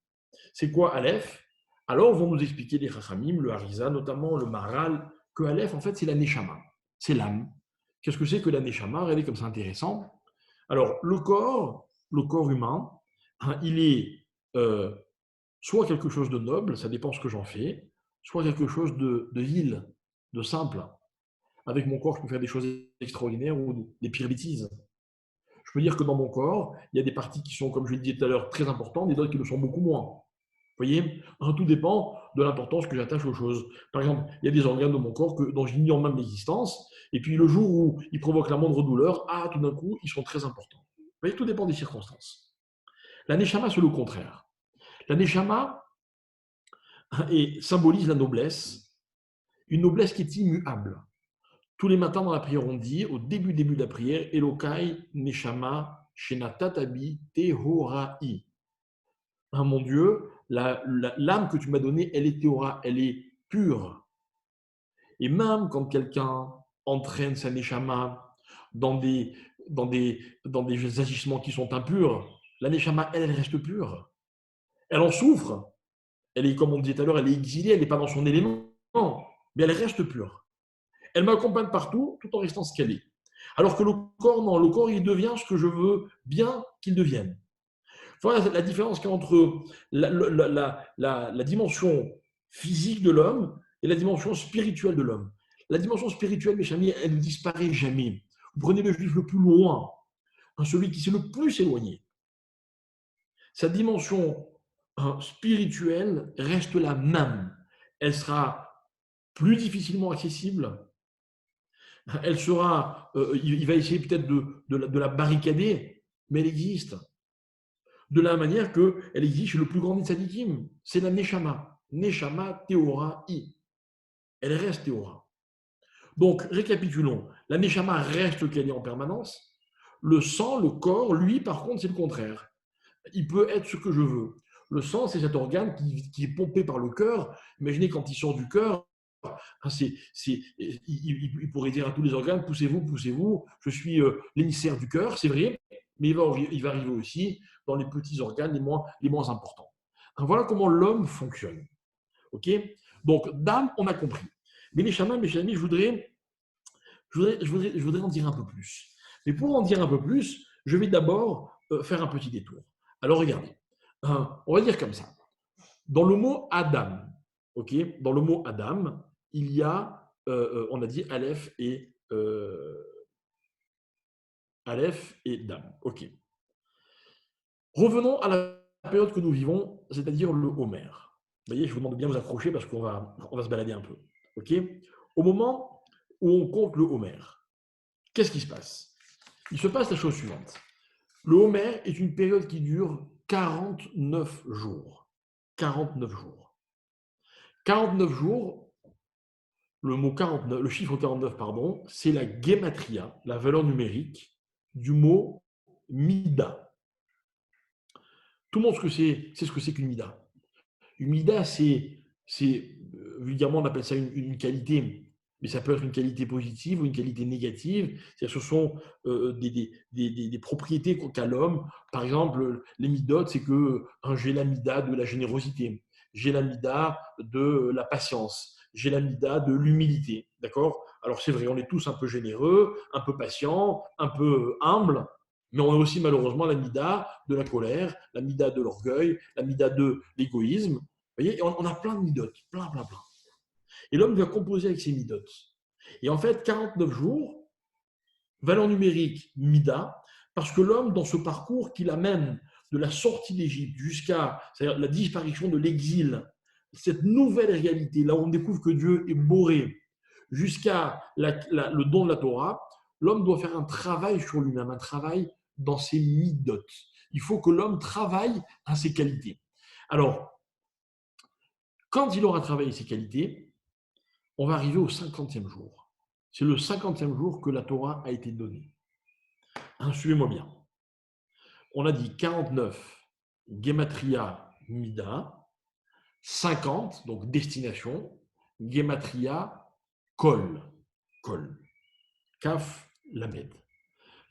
C'est quoi Aleph? Alors, vont nous expliquer les Chachamim, le Harizah, notamment le Maharal, que Aleph, en fait, c'est la Neshama, c'est l'âme. Qu'est-ce que c'est que la Neshama? Regardez comme c'est intéressant. Alors, le corps humain, il est soit quelque chose de noble, ça dépend ce que j'en fais, soit quelque chose de vil, de simple. Avec mon corps, je peux faire des choses extraordinaires ou des pires bêtises. Je peux dire que dans mon corps, il y a des parties qui sont, comme je le disais tout à l'heure, très importantes et d'autres qui le sont beaucoup moins. Vous voyez, tout dépend de l'importance que j'attache aux choses. Par exemple, il y a des organes de mon corps dont j'ignore même l'existence, et puis le jour où ils provoquent la moindre douleur, tout d'un coup, ils sont très importants. Vous voyez, tout dépend des circonstances. La neshama, c'est le contraire. La neshama symbolise la noblesse, une noblesse qui est immuable. Tous les matins dans la prière, on dit, au début de la prière, Elokai Neshama Shenatatabi Tehorai. Mon Dieu, l'âme que tu m'as donnée, elle est Tehora, elle est pure. Et même quand quelqu'un entraîne sa Neshama dans des, dans des agissements qui sont impurs, la Neshama, elle reste pure. Elle en souffre. Elle est, comme on disait tout à l'heure, elle est exilée, elle n'est pas dans son élément, mais elle reste pure. Elle m'accompagne partout tout en restant ce qu'elle est. Alors que le corps, non, le corps, il devient ce que je veux bien qu'il devienne. Voilà la différence qu'il y a entre la dimension physique de l'homme et la dimension spirituelle de l'homme. La dimension spirituelle, mes amis, elle ne disparaît jamais. Vous prenez le juif le plus loin, celui qui s'est le plus éloigné. Sa dimension spirituelle reste la même. Elle sera plus difficilement accessible. Elle sera, il va essayer peut-être de la barricader, mais elle existe. De la même manière qu'elle existe chez le plus grand des tzadikim. C'est la Neshama. Neshama Teora I. Elle reste Teora. Donc, récapitulons. La Neshama reste qu'elle est en permanence. Le sang, le corps, lui, par contre, c'est le contraire. Il peut être ce que je veux. Le sang, c'est cet organe qui est pompé par le cœur. Imaginez quand il sort du cœur, il pourrait dire à tous les organes, poussez-vous, poussez-vous, je suis l'émissaire du cœur, c'est vrai, mais il va arriver aussi dans les petits organes les moins importants. Voilà comment l'homme fonctionne. Ok? Donc, d'âme, on a compris. Mais les chamans, mes amis, je voudrais en dire un peu plus. Mais pour en dire un peu plus, je vais d'abord faire un petit détour. Alors, regardez. On va dire comme ça. Dans le mot Adam, ok, dans le mot Adam, il y a, on a dit Aleph et Dam. Ok. Revenons à la période que nous vivons, c'est-à-dire le Homer. Vous voyez, je vous demande de bien vous accrocher parce qu'on va se balader un peu. Ok. Au moment où on compte le Homer, qu'est-ce qui se passe? Il se passe la chose suivante. Le Homer est une période qui dure 49 jours. 49 jours. 49 jours, le chiffre 49, pardon, c'est la gematria, la valeur numérique du mot mida. Tout le monde sait ce que c'est qu'une mida. Une mida, vulgairement, on appelle ça une qualité, mais ça peut être une qualité positive ou une qualité négative. C'est-à-dire, ce sont des propriétés qu'a l'homme. Par exemple, les midot, c'est que j'ai la mida de la générosité, j'ai la mida de la patience, j'ai la mida de l'humilité. D'accord? Alors, c'est vrai, on est tous un peu généreux, un peu patients, un peu humbles, mais on a aussi malheureusement la mida de la colère, la mida de l'orgueil, la mida de l'égoïsme. Vous voyez, on a plein de midotes, plein, plein, plein. Et l'homme doit composer avec ces midotes. Et en fait, 49 jours, valeur numérique, mida, parce que l'homme, dans ce parcours qu'il amène de la sortie d'Égypte jusqu'à la disparition de l'exil, cette nouvelle réalité, là où on découvre que Dieu est boré, jusqu'à le don de la Torah, l'homme doit faire un travail sur lui-même, un travail dans ses midotes. Il faut que l'homme travaille à ses qualités. Alors, quand il aura travaillé ses qualités, on va arriver au 50e jour. C'est le 50e jour que la Torah a été donnée. Suivez-moi bien. On a dit 49, Gematria Mida, 50, donc destination, Gematria Kol, Kol, Kaf Lamed.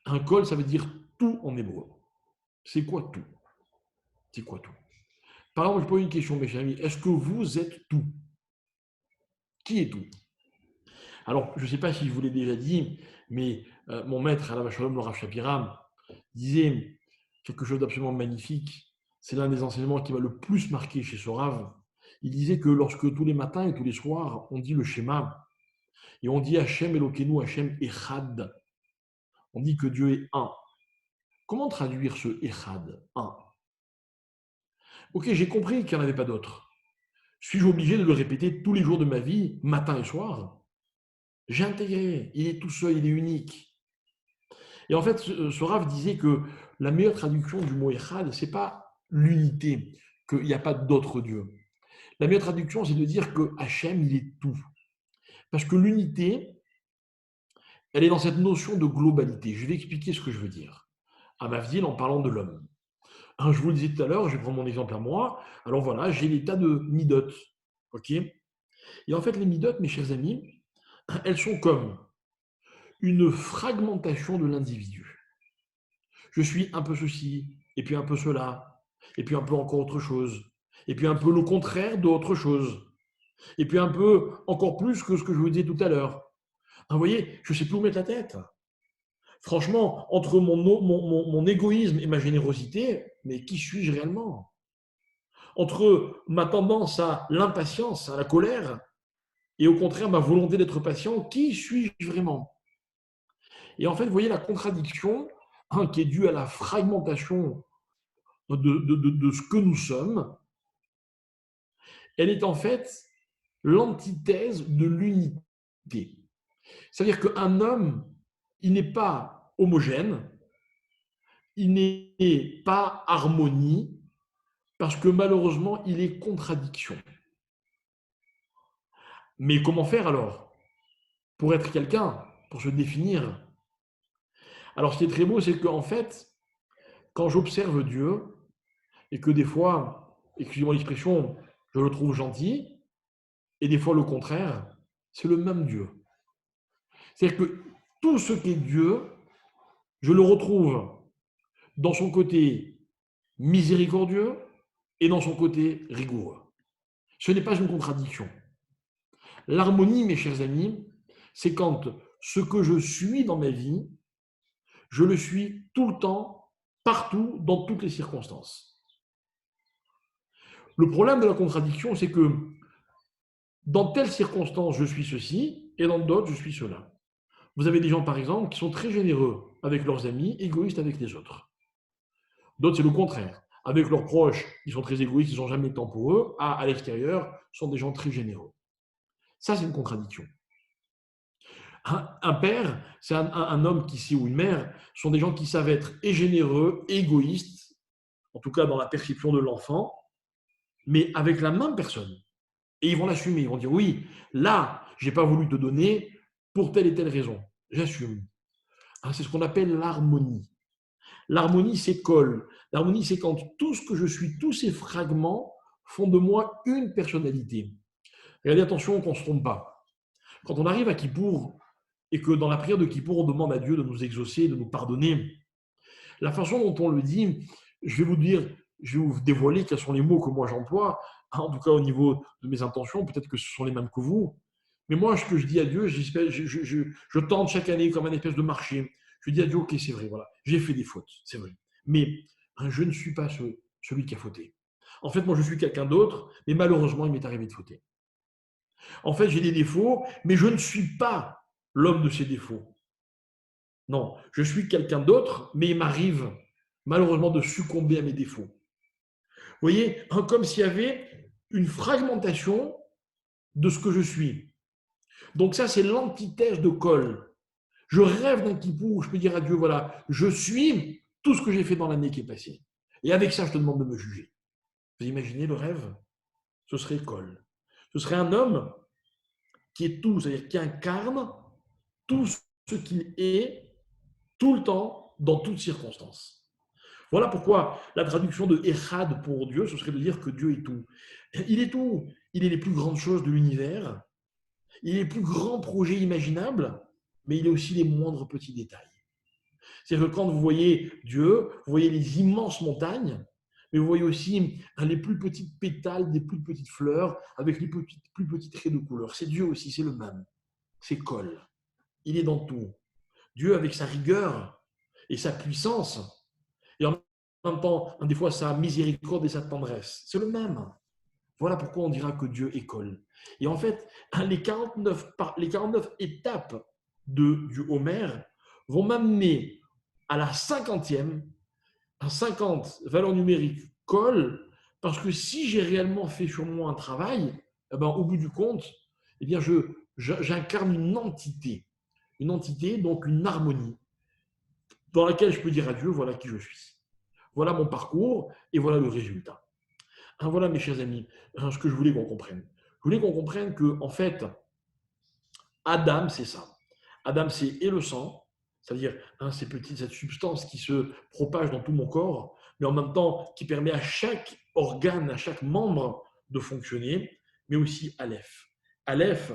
Un Kol, ça veut dire tout en hébreu. C'est quoi tout? C'est quoi tout? Par exemple, je pose une question, mes chers amis. Est-ce que vous êtes tout? Qui est tout? Alors, je ne sais pas si je vous l'ai déjà dit, mais mon maître, Alav Shalom, le Rav Shapira, disait quelque chose d'absolument magnifique. C'est l'un des enseignements qui m'a le plus marqué chez ce Rav. Il disait que lorsque tous les matins et tous les soirs, on dit le schéma, et on dit Hachem Elokeinu, Hachem Echad, on dit que Dieu est un. Comment traduire ce Echad, un? Ok, j'ai compris qu'il n'y en avait pas d'autre. Suis-je obligé de le répéter tous les jours de ma vie, matin et soir? J'ai intégré, il est tout seul, il est unique. Et en fait, ce Rav disait que la meilleure traduction du mot Echad, ce n'est pas l'unité, qu'il n'y a pas d'autre Dieu. La meilleure traduction, c'est de dire que Hachem, il est tout. Parce que l'unité, elle est dans cette notion de globalité. Je vais expliquer ce que je veux dire. À ma ville, en parlant de l'homme. Je vous le disais tout à l'heure, je vais prendre mon exemple à moi. Alors voilà, j'ai l'état de midot. OK? Et en fait, les midot, mes chers amis, elles sont comme une fragmentation de l'individu. Je suis un peu ceci, et puis un peu cela, et puis un peu encore autre chose, et puis un peu le contraire d'autre chose, et puis un peu encore plus que ce que je vous disais tout à l'heure. Vous voyez, je ne sais plus où mettre la tête. Franchement, entre mon égoïsme et ma générosité, mais qui suis-je réellement? Entre ma tendance à l'impatience, à la colère, et au contraire ma volonté d'être patient, qui suis-je vraiment? Et en fait, vous voyez la contradiction qui est due à la fragmentation de ce que nous sommes, elle est en fait l'antithèse de l'unité. C'est-à-dire qu'un homme, il n'est pas homogène, il n'est pas harmonie, parce que malheureusement, il est contradiction. Mais comment faire alors pour être quelqu'un, pour se définir? Alors ce qui est très beau, c'est qu'en fait, quand j'observe Dieu, et que des fois, excusez-moi l'expression, je le trouve gentil, et des fois le contraire, c'est le même Dieu. C'est-à-dire que tout ce qui est Dieu, je le retrouve dans son côté miséricordieux et dans son côté rigoureux. Ce n'est pas une contradiction. L'harmonie, mes chers amis, c'est quand ce que je suis dans ma vie, je le suis tout le temps, partout, dans toutes les circonstances. Le problème de la contradiction, c'est que dans telles circonstances, je suis ceci, et dans d'autres, je suis cela. Vous avez des gens, par exemple, qui sont très généreux avec leurs amis, égoïstes avec les autres. D'autres, c'est le contraire. Avec leurs proches, ils sont très égoïstes, ils n'ont jamais de temps pour eux. À l'extérieur, sont des gens très généreux. Ça, c'est une contradiction. Un père, c'est un homme qui sait, ou une mère, sont des gens qui savent être et généreux, et égoïstes, en tout cas dans la perception de l'enfant, mais avec la même personne. Et ils vont l'assumer, ils vont dire oui, là, je n'ai pas voulu te donner pour telle et telle raison. J'assume. C'est ce qu'on appelle l'harmonie. L'harmonie, c'est colle. L'harmonie, c'est quand tout ce que je suis, tous ces fragments font de moi une personnalité. Regardez, attention qu'on ne se trompe pas. Quand on arrive à Kippour et que dans la prière de Kippour, on demande à Dieu de nous exaucer, de nous pardonner, la façon dont on le dit, je vais vous dire, je vais vous dévoiler quels sont les mots que moi j'emploie, en tout cas au niveau de mes intentions, peut-être que ce sont les mêmes que vous. Mais moi, ce que je dis à Dieu, je tente chaque année comme un espèce de marché. Je dis à Dieu, ok, c'est vrai, voilà, j'ai fait des fautes, c'est vrai. Mais je ne suis pas celui qui a fauté. En fait, moi, je suis quelqu'un d'autre, mais malheureusement, il m'est arrivé de fauter. En fait, j'ai des défauts, mais je ne suis pas l'homme de ces défauts. Non, je suis quelqu'un d'autre, mais il m'arrive malheureusement de succomber à mes défauts. Vous voyez, comme s'il y avait une fragmentation de ce que je suis. Donc ça, c'est l'antithèse de Kol. Je rêve d'un Kippour où je peux dire à Dieu, voilà, je suis tout ce que j'ai fait dans l'année qui est passée. Et avec ça, je te demande de me juger. Vous imaginez le rêve? Ce serait Kol. Ce serait un homme qui est tout, c'est-à-dire qui incarne tout ce qu'il est, tout le temps, dans toutes circonstances. Voilà pourquoi la traduction de Echad pour Dieu, ce serait de dire que Dieu est tout. Il est tout. Il est les plus grandes choses de l'univers. Il est les plus grands projets imaginables, mais il est aussi les moindres petits détails. C'est-à-dire que quand vous voyez Dieu, vous voyez les immenses montagnes, mais vous voyez aussi les plus petites pétales des plus petites fleurs avec les plus petits traits de couleur. C'est Dieu aussi, c'est le même. C'est Kol. Il est dans tout. Dieu, avec sa rigueur et sa puissance, et en même temps, des fois, sa miséricorde et sa tendresse. C'est le même. Voilà pourquoi on dira que Dieu est Kol. Et en fait, les 49 étapes du Homer vont m'amener à la 50e, à 50 valeurs numériques Kol, parce que si j'ai réellement fait sur moi un travail, eh ben, au bout du compte, eh bien, j'incarne une entité, donc une harmonie, dans laquelle je peux dire à Dieu, voilà qui je suis. Voilà mon parcours et voilà le résultat. Voilà, mes chers amis, ce que je voulais qu'on comprenne. Je voulais qu'on comprenne que, en fait, Adam, c'est ça. Adam, c'est et le sang, c'est-à-dire cette substance qui se propage dans tout mon corps, mais en même temps qui permet à chaque organe, à chaque membre de fonctionner, mais aussi Aleph. Aleph,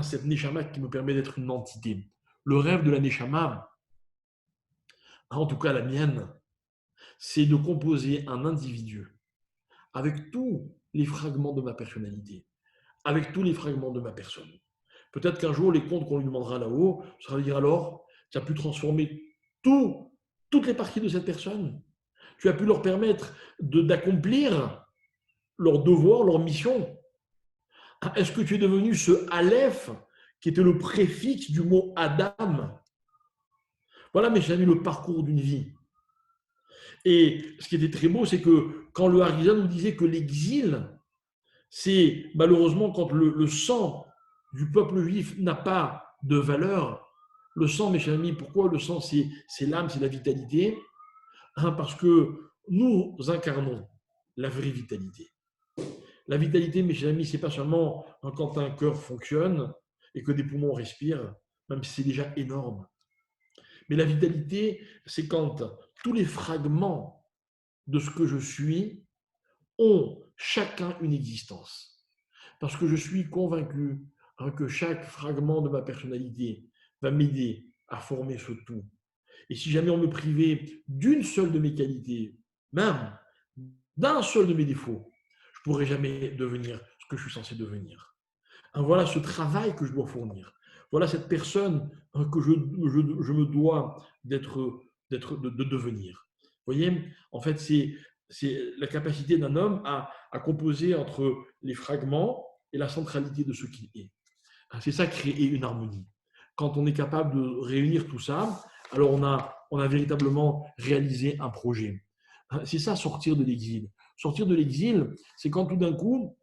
cette Neshama qui me permet d'être une entité. Le rêve de la Neshama, en tout cas la mienne, c'est de composer un individu avec tous les fragments de ma personnalité, avec tous les fragments de ma personne. Peut-être qu'un jour, les comptes qu'on lui demandera là-haut, ça va dire alors, tu as pu transformer toutes les parties de cette personne. Tu as pu leur permettre d'accomplir leur devoir, leur mission. Est-ce que tu es devenu ce Aleph qui était le préfixe du mot Adam? Voilà, mes chers amis, le parcours d'une vie. Et ce qui était très beau, c'est que quand le Harizal nous disait que l'exil, c'est malheureusement quand le sang du peuple juif n'a pas de valeur. Le sang, mes chers amis, pourquoi le sang, c'est l'âme, c'est la vitalité? Parce que nous incarnons la vraie vitalité. La vitalité, mes chers amis, c'est pas seulement quand un cœur fonctionne et que des poumons respirent, même si c'est déjà énorme. Mais la vitalité, c'est quand tous les fragments de ce que je suis ont chacun une existence. Parce que je suis convaincu que chaque fragment de ma personnalité va m'aider à former ce tout. Et si jamais on me privait d'une seule de mes qualités, même d'un seul de mes défauts, je ne pourrais jamais devenir ce que je suis censé devenir. Voilà ce travail que je dois fournir. Voilà cette personne que je me dois de devenir. Vous voyez, en fait, c'est la capacité d'un homme à composer entre les fragments et la centralité de ce qu'il est. C'est ça, créer une harmonie. Quand on est capable de réunir tout ça, alors on a véritablement réalisé un projet. C'est ça, sortir de l'exil. Sortir de l'exil, c'est quand tout d'un coup,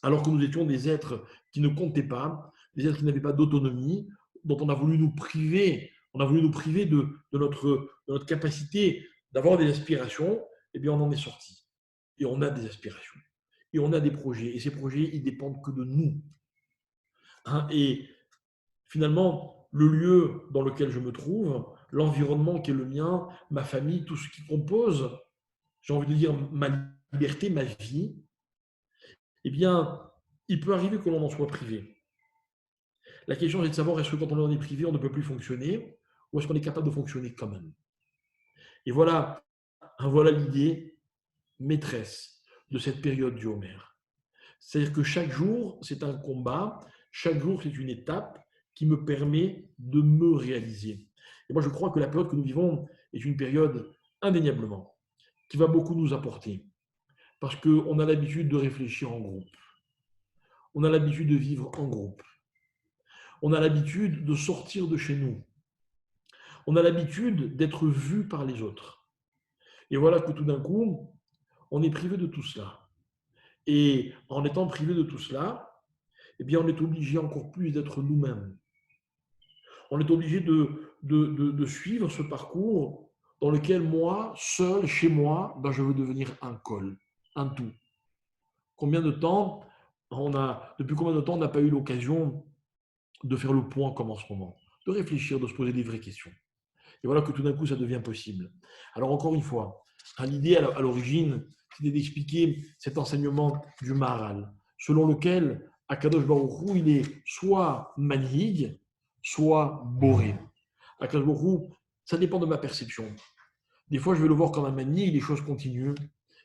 alors que nous étions des êtres qui ne comptaient pas, des êtres qui n'avaient pas d'autonomie, dont on a voulu nous priver, de notre capacité d'avoir des aspirations, eh bien on en est sorti. Et on a des aspirations. Et on a des projets. Et ces projets, ils dépendent que de nous. Et finalement, le lieu dans lequel je me trouve, l'environnement qui est le mien, ma famille, tout ce qui compose, j'ai envie de dire ma liberté, ma vie, eh bien, il peut arriver que l'on en soit privé. La question est de savoir est-ce que quand on en est privé, on ne peut plus fonctionner ou est-ce qu'on est capable de fonctionner quand même. Et voilà l'idée maîtresse de cette période du Homère. C'est-à-dire que chaque jour, c'est un combat, chaque jour, c'est une étape qui me permet de me réaliser. Et moi, je crois que la période que nous vivons est une période indéniablement qui va beaucoup nous apporter parce qu'on a l'habitude de réfléchir en groupe, on a l'habitude de vivre en groupe, on a l'habitude de sortir de chez nous, on a l'habitude d'être vu par les autres. Et voilà que tout d'un coup, on est privé de tout cela. Et en étant privé de tout cela, eh bien, on est obligé encore plus d'être nous-mêmes. On est obligé de suivre ce parcours dans lequel moi, seul, chez moi, ben, je veux devenir un col, un tout. Depuis combien de temps on n'a pas eu l'occasion de faire le point comme en ce moment, de réfléchir, de se poser des vraies questions. Et voilà que tout d'un coup, ça devient possible. Alors encore une fois, l'idée à l'origine, c'était d'expliquer cet enseignement du Maharal, selon lequel Akadosh Baruch Hu, il est soit manhig, soit boré. Akadosh Baruch Hu, ça dépend de ma perception. Des fois, je vais le voir comme un manhig, les choses continuent.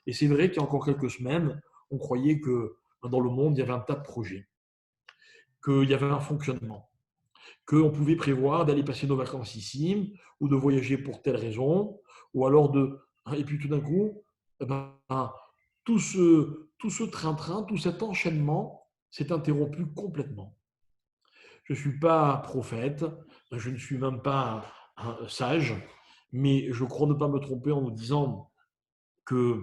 Et c'est vrai qu'il y a encore quelques semaines, on croyait que dans le monde, il y avait un tas de projets, qu'il y avait un fonctionnement, qu'on pouvait prévoir d'aller passer nos vacances ici, ou de voyager pour telle raison, ou alors de... Et puis tout d'un coup, eh ben, tout ce train-train, tout cet enchaînement s'est interrompu complètement. Je ne suis pas prophète, je ne suis même pas un sage, mais je crois ne pas me tromper en vous disant que,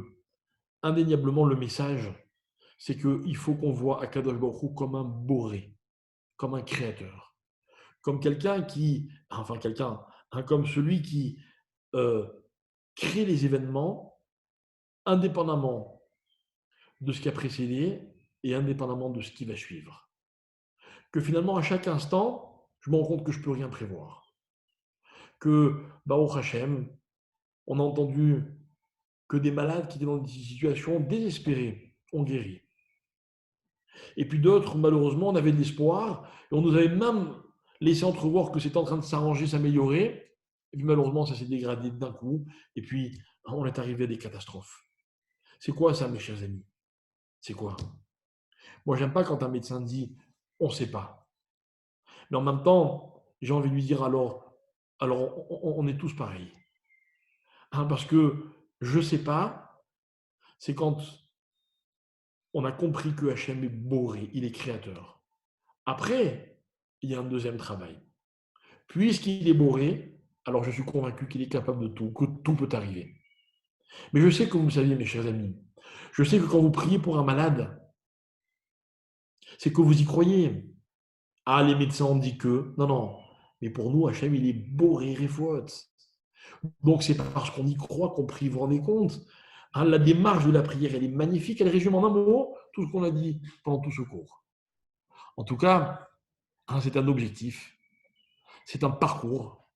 indéniablement, le message, c'est qu'il faut qu'on voit Akadosh Baruch Hu comme un boré, comme un créateur, comme comme celui qui euh, crée les événements indépendamment de ce qui a précédé et indépendamment de ce qui va suivre. Que finalement, à chaque instant, je me rends compte que je ne peux rien prévoir. Que, Baruch Hashem, on a entendu que des malades qui étaient dans des situations désespérées ont guéri. Et puis d'autres, malheureusement, on avait de l'espoir et on nous avait même laissé entrevoir que c'était en train de s'arranger, s'améliorer. Et puis malheureusement, ça s'est dégradé d'un coup. Et puis, on est arrivé à des catastrophes. C'est quoi ça, mes chers amis? C'est quoi? Moi, j'aime pas quand un médecin dit on ne sait pas. Mais en même temps, j'ai envie de lui dire alors on est tous pareils. Parce que je ne sais pas, c'est quand on a compris que Hachem est boré, il est créateur. Après, il y a un deuxième travail. Puisqu'il est boré, alors je suis convaincu qu'il est capable de tout, que tout peut arriver. Mais je sais que vous le saviez, mes chers amis, je sais que quand vous priez pour un malade, c'est que vous y croyez. Ah, les médecins ont dit que. Non, non. Mais pour nous, Hachem, il est boré réfout. Donc, c'est parce qu'on y croit qu'on prie, vous vous rendez compte. La démarche de la prière, elle est magnifique. Elle résume en un mot tout ce qu'on a dit pendant tout ce cours. En tout cas, c'est un objectif, c'est un parcours.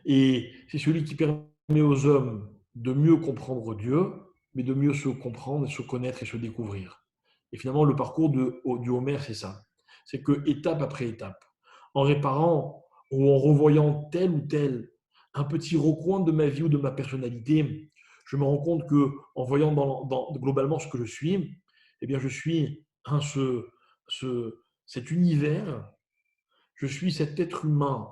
Et c'est celui qui permet aux hommes de mieux comprendre Dieu, mais de mieux se comprendre, se connaître et se découvrir. Et finalement, le parcours du Homère, c'est ça. C'est que étape après étape, en réparant ou en revoyant tel ou tel un petit recoin de ma vie ou de ma personnalité, je me rends compte que en voyant globalement ce que je suis, eh bien, je suis cet univers, je suis cet être humain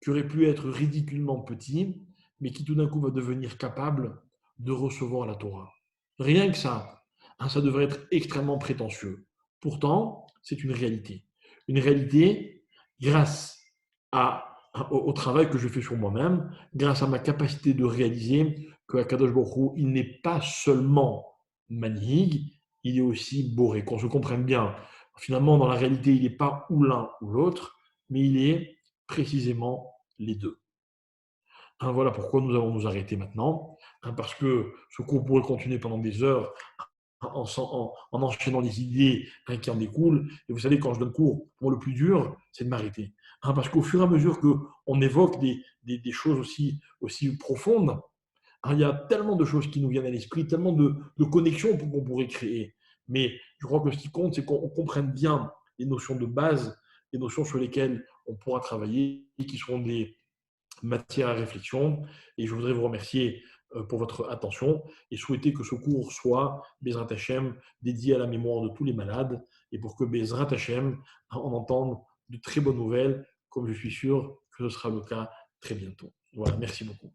qui aurait pu être ridiculement petit, mais qui tout d'un coup va devenir capable de recevoir la Torah. Rien que ça, ça devrait être extrêmement prétentieux. Pourtant, c'est une réalité. Une réalité grâce au travail que je fais sur moi-même, grâce à ma capacité de réaliser que Akadosh Baruch Hu, il n'est pas seulement manhig, il est aussi boré. Qu'on se comprenne bien. Finalement, dans la réalité, il n'est pas ou l'un ou l'autre, mais il est précisément les deux. Voilà pourquoi nous allons nous arrêter maintenant, parce que ce cours pourrait continuer pendant des heures, en enchaînant les idées qui en découlent. Et vous savez, quand je donne cours, pour le plus dur, c'est de m'arrêter. Parce qu'au fur et à mesure qu'on évoque des choses aussi profondes, il y a tellement de choses qui nous viennent à l'esprit, tellement de connexions qu'on pourrait créer. Mais je crois que ce qui compte, c'est qu'on comprenne bien les notions de base, les notions sur lesquelles on pourra travailler, qui seront des matières à réflexion. Et je voudrais vous remercier pour votre attention et souhaiter que ce cours soit, Bezrat Hachem, dédié à la mémoire de tous les malades et pour que Bezrat Hachem en entende de très bonnes nouvelles, comme je suis sûr que ce sera le cas très bientôt. Voilà, merci beaucoup.